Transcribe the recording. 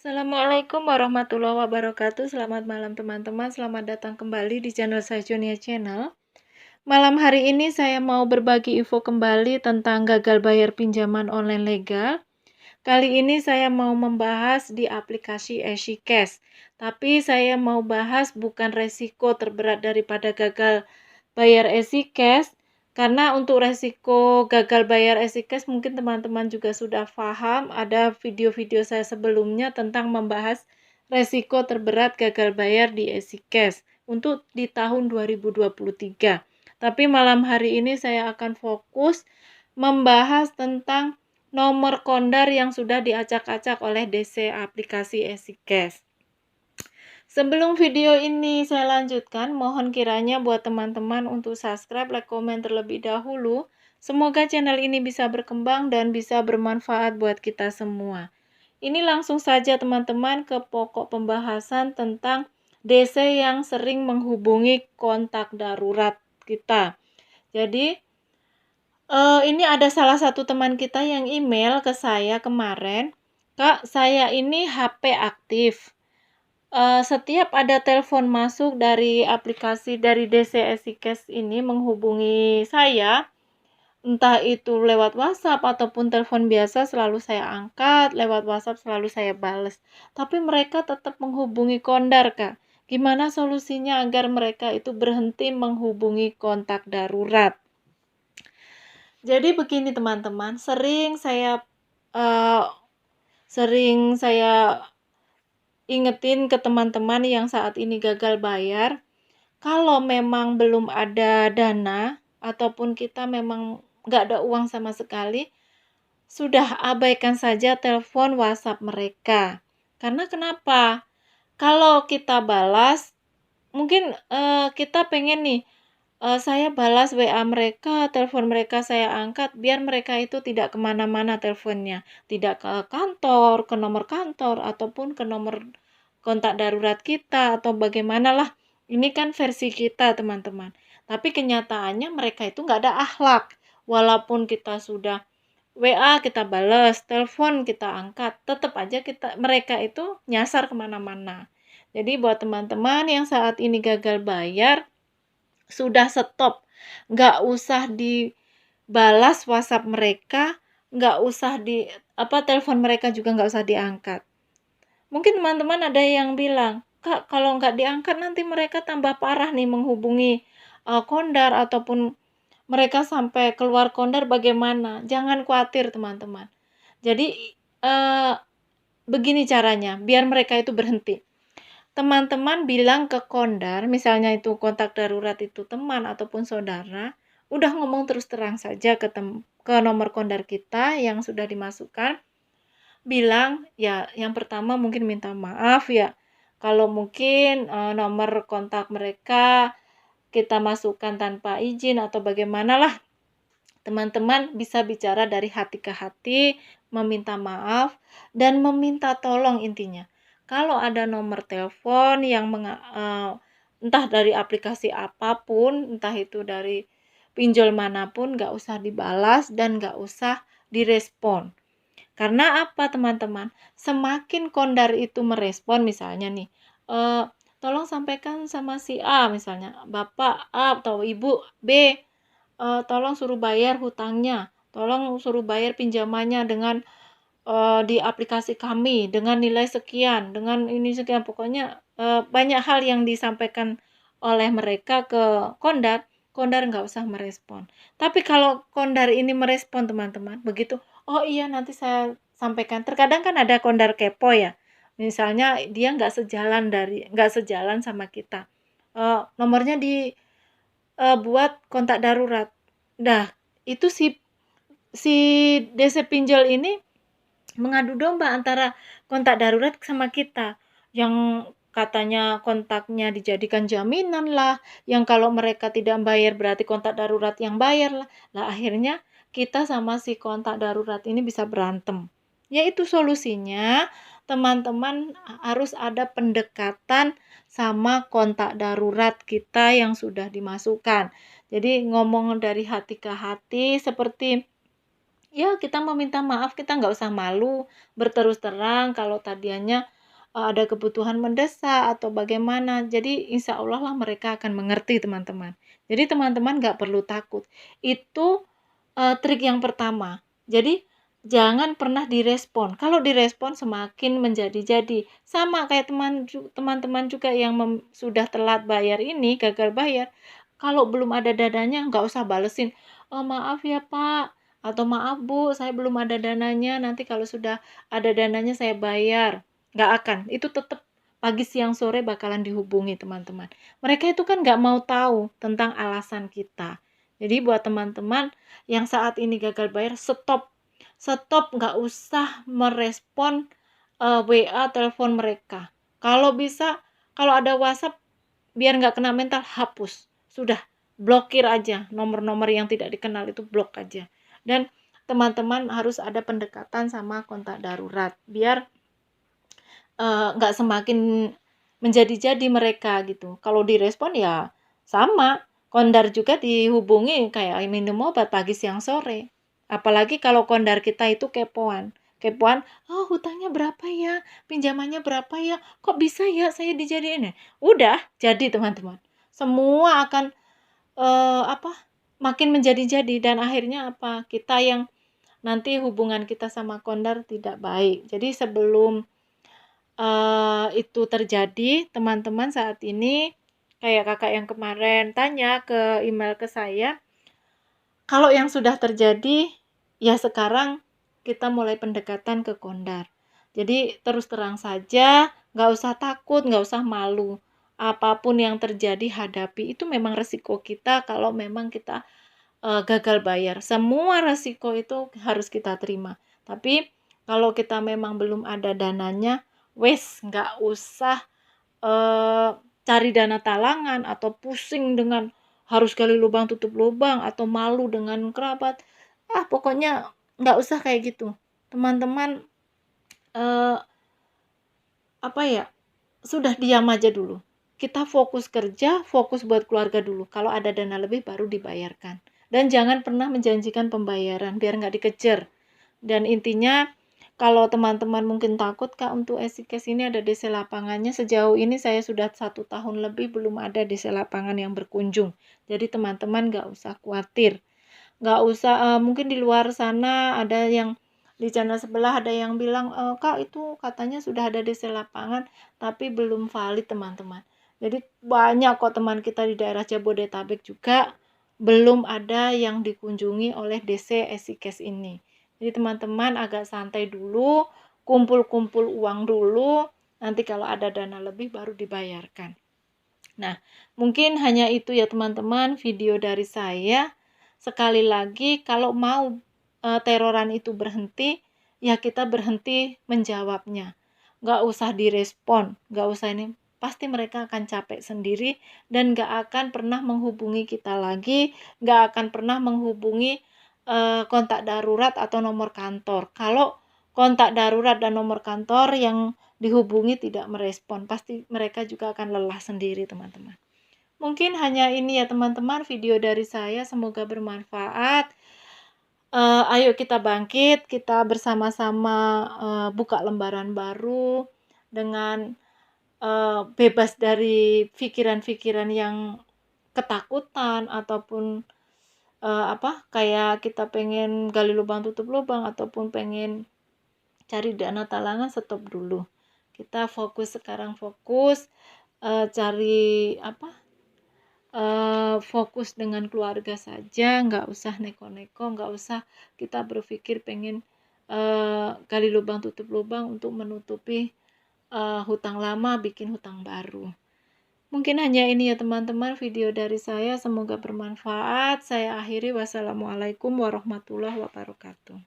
Assalamualaikum warahmatullahi wabarakatuh. Selamat malam teman-teman. Selamat datang kembali di channel saya Junia Channel. Malam hari ini saya mau berbagi info kembali tentang gagal bayar pinjaman online legal. Kali ini saya mau membahas di aplikasi EasyCash. Tapi saya mau bahas bukan resiko terberat daripada gagal bayar EasyCash. Karena untuk resiko gagal bayar EasyCash mungkin teman-teman juga sudah paham. Ada video-video saya sebelumnya tentang membahas resiko terberat gagal bayar di EasyCash untuk di tahun 2023. Tapi malam hari ini saya akan fokus membahas tentang nomor kondar yang sudah diacak-acak oleh DC aplikasi EasyCash. Sebelum video ini saya lanjutkan, mohon kiranya buat teman-teman untuk subscribe, like, komen terlebih dahulu. Semoga channel ini bisa berkembang dan bisa bermanfaat buat kita semua. Ini langsung saja teman-teman ke pokok pembahasan tentang DC yang sering menghubungi kontak darurat kita. Jadi, ini ada salah satu teman kita yang email ke saya kemarin, "Kak, saya ini HP aktif. Setiap ada telepon masuk dari aplikasi dari DC EasyCash ini menghubungi saya, entah itu lewat WhatsApp ataupun telepon biasa selalu saya angkat, lewat WhatsApp selalu saya bales. Tapi mereka tetap menghubungi kondar, Kak. Gimana solusinya agar mereka itu berhenti menghubungi kontak darurat?" Jadi begini teman-teman, uh, sering saya ingetin ke teman-teman yang saat ini gagal bayar, kalau memang belum ada dana ataupun kita memang nggak ada uang sama sekali, sudah abaikan saja telepon WhatsApp mereka. Karena kenapa? Kalau kita balas, mungkin kita pengen nih, saya balas WA mereka, telepon mereka saya angkat, biar mereka itu tidak kemana-mana teleponnya. Tidak ke kantor, ke nomor kantor, ataupun ke nomor kontak darurat kita, atau bagaimanalah. Ini kan versi kita, teman-teman. Tapi kenyataannya mereka itu nggak ada akhlak. Walaupun kita sudah WA kita balas, telepon kita angkat, tetap aja mereka itu nyasar kemana-mana. Jadi buat teman-teman yang saat ini gagal bayar, sudah stop. Nggak usah dibalas WhatsApp mereka, nggak usah telepon mereka juga nggak usah diangkat. Mungkin teman-teman ada yang bilang, "Kak, kalau nggak diangkat nanti mereka tambah parah nih menghubungi kondar ataupun mereka sampai keluar kondar bagaimana?" Jangan khawatir teman-teman. Jadi begini caranya, biar mereka itu berhenti. Teman-teman bilang ke kondar, misalnya itu kontak darurat itu teman ataupun saudara, udah ngomong terus terang saja ke nomor kondar kita yang sudah dimasukkan. Bilang, ya yang pertama mungkin minta maaf ya, kalau mungkin nomor kontak mereka kita masukkan tanpa izin atau bagaimanalah. Teman-teman bisa bicara dari hati ke hati, meminta maaf, dan meminta tolong intinya. Kalau ada nomor telepon yang entah dari aplikasi apapun, entah itu dari pinjol manapun, nggak usah dibalas dan nggak usah direspon. Karena apa teman-teman? Semakin kondar itu merespon misalnya nih, tolong sampaikan sama si A misalnya, Bapak A atau Ibu B, tolong suruh bayar hutangnya, tolong suruh bayar pinjamannya dengan di aplikasi kami dengan nilai sekian, dengan ini sekian, pokoknya banyak hal yang disampaikan oleh mereka ke kondar, kondar nggak usah merespon. Tapi kalau kondar ini merespon teman-teman, begitu, "Oh iya nanti saya sampaikan." Terkadang kan ada kondar kepo ya, misalnya dia nggak sejalan sama kita, nomornya buat kontak darurat. Nah, itu si DC pinjol ini mengadu domba antara kontak darurat sama kita. Yang katanya kontaknya dijadikan jaminan lah, yang kalau mereka tidak bayar berarti kontak darurat yang bayar lah. Lah akhirnya kita sama si kontak darurat ini bisa berantem. Yaitu solusinya, teman-teman harus ada pendekatan sama kontak darurat kita yang sudah dimasukkan. Jadi ngomong dari hati ke hati seperti, Ya kita meminta maaf, kita nggak usah malu, berterus terang kalau tadinya, ada kebutuhan mendesak atau bagaimana. Jadi insya Allah lah mereka akan mengerti teman-teman. Jadi teman-teman nggak perlu takut. Itu, trik yang pertama. Jadi jangan pernah direspon, kalau direspon semakin menjadi-jadi. Sama kayak teman-teman juga yang sudah telat bayar ini, gagal bayar, kalau belum ada dananya nggak usah balesin, "Maaf ya Pak," atau "Maaf Bu, saya belum ada dananya, nanti kalau sudah ada dananya saya bayar." Nggak akan, itu tetap pagi, siang, sore bakalan dihubungi teman-teman. Mereka itu kan nggak mau tahu tentang alasan kita. Jadi buat teman-teman yang saat ini gagal bayar, stop. Stop, nggak usah merespon, WA, telepon mereka. Kalau bisa, kalau ada WhatsApp, biar nggak kena mental, hapus. Sudah, blokir aja. Nomor-nomor yang tidak dikenal itu blok aja. Dan teman-teman harus ada pendekatan sama kontak darurat. Biar nggak semakin menjadi-jadi mereka gitu. Kalau direspon ya sama, kondar juga dihubungi kayak minum obat pagi, siang, sore. Apalagi kalau kondar kita itu kepoan. Kepoan, "Oh, hutangnya berapa ya? Pinjamannya berapa ya? Kok bisa ya saya dijadiin ya?" Udah, jadi teman-teman. Semua akan apa, makin menjadi-jadi dan akhirnya apa, kita yang nanti hubungan kita sama kondar tidak baik. Jadi sebelum itu terjadi, teman-teman saat ini kayak Kakak yang kemarin tanya ke email ke saya, kalau yang sudah terjadi, ya sekarang kita mulai pendekatan ke kondar. Jadi terus terang saja, nggak usah takut, nggak usah malu. Apapun yang terjadi hadapi, itu memang resiko kita kalau memang kita gagal bayar. Semua resiko itu harus kita terima. Tapi kalau kita memang belum ada dananya, wes nggak usah cari dana talangan atau pusing dengan harus gali lubang tutup lubang atau malu dengan kerabat. Pokoknya nggak usah kayak gitu. Teman-teman, eee, apa ya, sudah diam aja dulu. Kita fokus kerja, fokus buat keluarga dulu. Kalau ada dana lebih baru dibayarkan. Dan jangan pernah menjanjikan pembayaran biar nggak dikejar. Dan intinya kalau teman-teman mungkin takut Kak untuk EasyCash ini ada DC lapangannya, sejauh ini saya sudah 1 tahun lebih belum ada DC lapangan yang berkunjung. Jadi teman-teman nggak usah khawatir. Nggak usah, mungkin di luar sana ada yang di channel sebelah ada yang bilang, "Kak itu katanya sudah ada DC lapangan tapi belum valid," teman-teman. Jadi banyak kok teman kita di daerah Jabodetabek juga belum ada yang dikunjungi oleh DC EasyCash ini. Jadi teman-teman agak santai dulu, kumpul-kumpul uang dulu, nanti kalau ada dana lebih baru dibayarkan. Nah, mungkin hanya itu ya teman-teman video dari saya. Sekali lagi kalau mau teroran itu berhenti, ya kita berhenti menjawabnya. Nggak usah direspon, nggak usah ini. Pasti mereka akan capek sendiri dan nggak akan pernah menghubungi kita lagi, nggak akan pernah menghubungi kontak darurat atau nomor kantor. Kalau kontak darurat dan nomor kantor yang dihubungi tidak merespon, pasti mereka juga akan lelah sendiri teman-teman. Mungkin hanya ini ya teman-teman video dari saya, semoga bermanfaat. Ayo kita bangkit, kita bersama-sama buka lembaran baru dengan bebas dari pikiran-pikiran yang ketakutan ataupun kayak kita pengen gali lubang tutup lubang ataupun pengen cari dana talangan, stop dulu. Kita fokus sekarang, fokus cari fokus dengan keluarga saja, nggak usah neko-neko, nggak usah kita berpikir pengen gali lubang tutup lubang untuk menutupi hutang lama, bikin hutang baru. Mungkin hanya ini ya teman-teman video dari saya, semoga bermanfaat. Saya akhiri, wassalamualaikum warahmatullahi wabarakatuh.